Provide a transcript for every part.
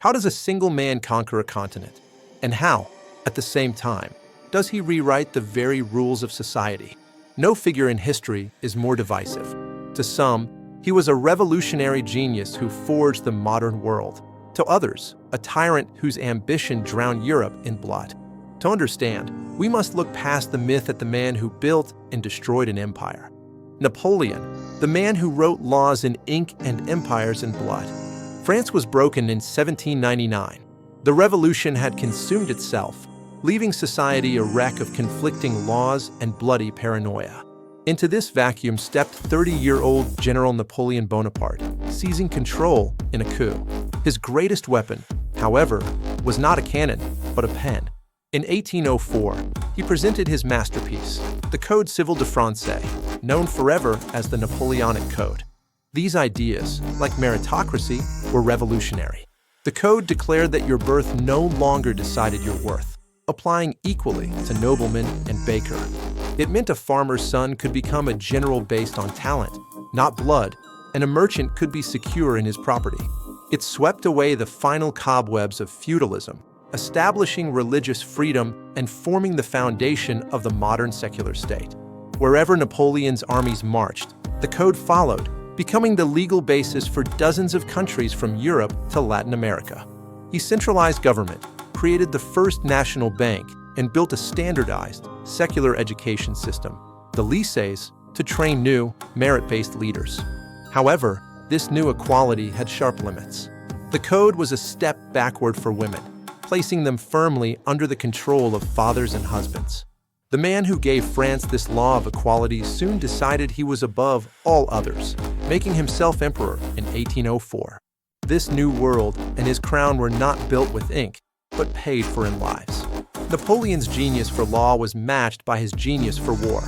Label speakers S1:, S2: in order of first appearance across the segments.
S1: How does a single man conquer a continent? And how, at the same time, does he rewrite the very rules of society? No figure in history is more divisive. To some, he was a revolutionary genius who forged the modern world. To others, a tyrant whose ambition drowned Europe in blood. To understand, we must look past the myth at the man who built and destroyed an empire. Napoleon, the man who wrote laws in ink and empires in blood. France was broken in 1799. The revolution had consumed itself, leaving society a wreck of conflicting laws and bloody paranoia. Into this vacuum stepped 30-year-old General Napoleon Bonaparte, seizing control in a coup. His greatest weapon, however, was not a cannon, but a pen. In 1804, he presented his masterpiece, the Code Civil de Francais, known forever as the Napoleonic Code. These ideas, like meritocracy, were revolutionary. The code declared that your birth no longer decided your worth, applying equally to nobleman and baker. It meant a farmer's son could become a general based on talent, not blood, and a merchant could be secure in his property. It swept away the final cobwebs of feudalism, establishing religious freedom and forming the foundation of the modern secular state. Wherever Napoleon's armies marched, the code followed, becoming the legal basis for dozens of countries from Europe to Latin America. He centralized government, created the first national bank, and built a standardized, secular education system, the lycées, to train new, merit-based leaders. However, this new equality had sharp limits. The code was a step backward for women, placing them firmly under the control of fathers and husbands. The man who gave France this law of equality soon decided he was above all others, making himself emperor in 1804. This new world and his crown were not built with ink, but paid for in lives. Napoleon's genius for law was matched by his genius for war.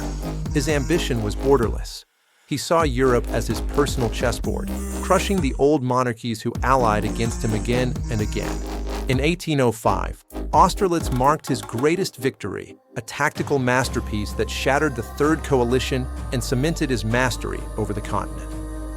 S1: His ambition was borderless. He saw Europe as his personal chessboard, crushing the old monarchies who allied against him again and again. In 1805, Austerlitz marked his greatest victory, a tactical masterpiece that shattered the Third Coalition and cemented his mastery over the continent.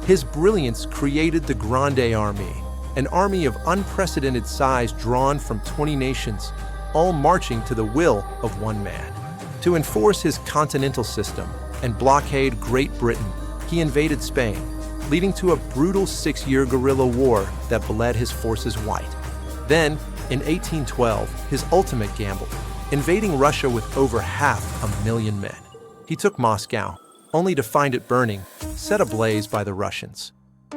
S1: His brilliance created the Grande Armée, an army of unprecedented size drawn from 20 nations, all marching to the will of one man. To enforce his continental system and blockade Great Britain, he invaded Spain, leading to a brutal 6-year guerrilla war that bled his forces white. Then, in 1812, his ultimate gamble, invading Russia with over 500,000 men. He took Moscow, only to find it burning, set ablaze by the Russians.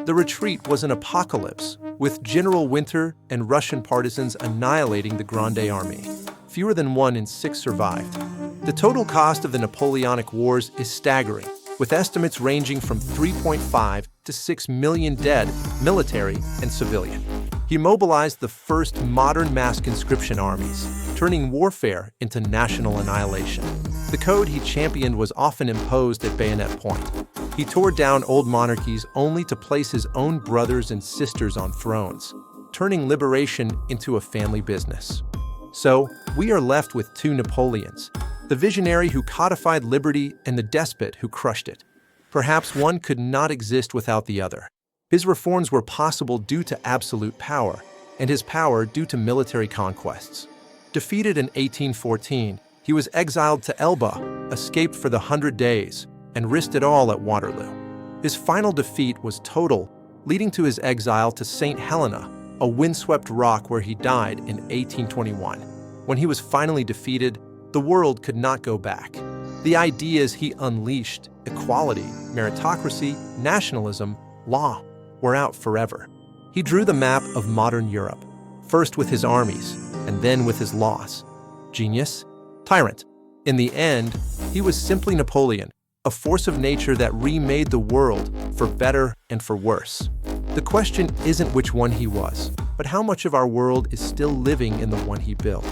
S1: The retreat was an apocalypse, with General Winter and Russian partisans annihilating the Grande Armée. Fewer than 1 in 6 survived. The total cost of the Napoleonic Wars is staggering, with estimates ranging from 3.5 to 6 million dead, military and civilian. He mobilized the first modern mass conscription armies, turning warfare into national annihilation. The code he championed was often imposed at bayonet point. He tore down old monarchies only to place his own brothers and sisters on thrones, turning liberation into a family business. So, we are left with 2 Napoleons, the visionary who codified liberty and the despot who crushed it. Perhaps one could not exist without the other. His reforms were possible due to absolute power, and his power due to military conquests. Defeated in 1814, he was exiled to Elba, escaped for the 100 Days, and risked it all at Waterloo. His final defeat was total, leading to his exile to St. Helena, a windswept rock where he died in 1821. When he was finally defeated, the world could not go back. The ideas he unleashed, equality, meritocracy, nationalism, law, were out forever. He drew the map of modern Europe, first with his armies, and then with his laws. Genius? Tyrant. In the end, he was simply Napoleon, a force of nature that remade the world for better and for worse. The question isn't which one he was, but how much of our world is still living in the one he built.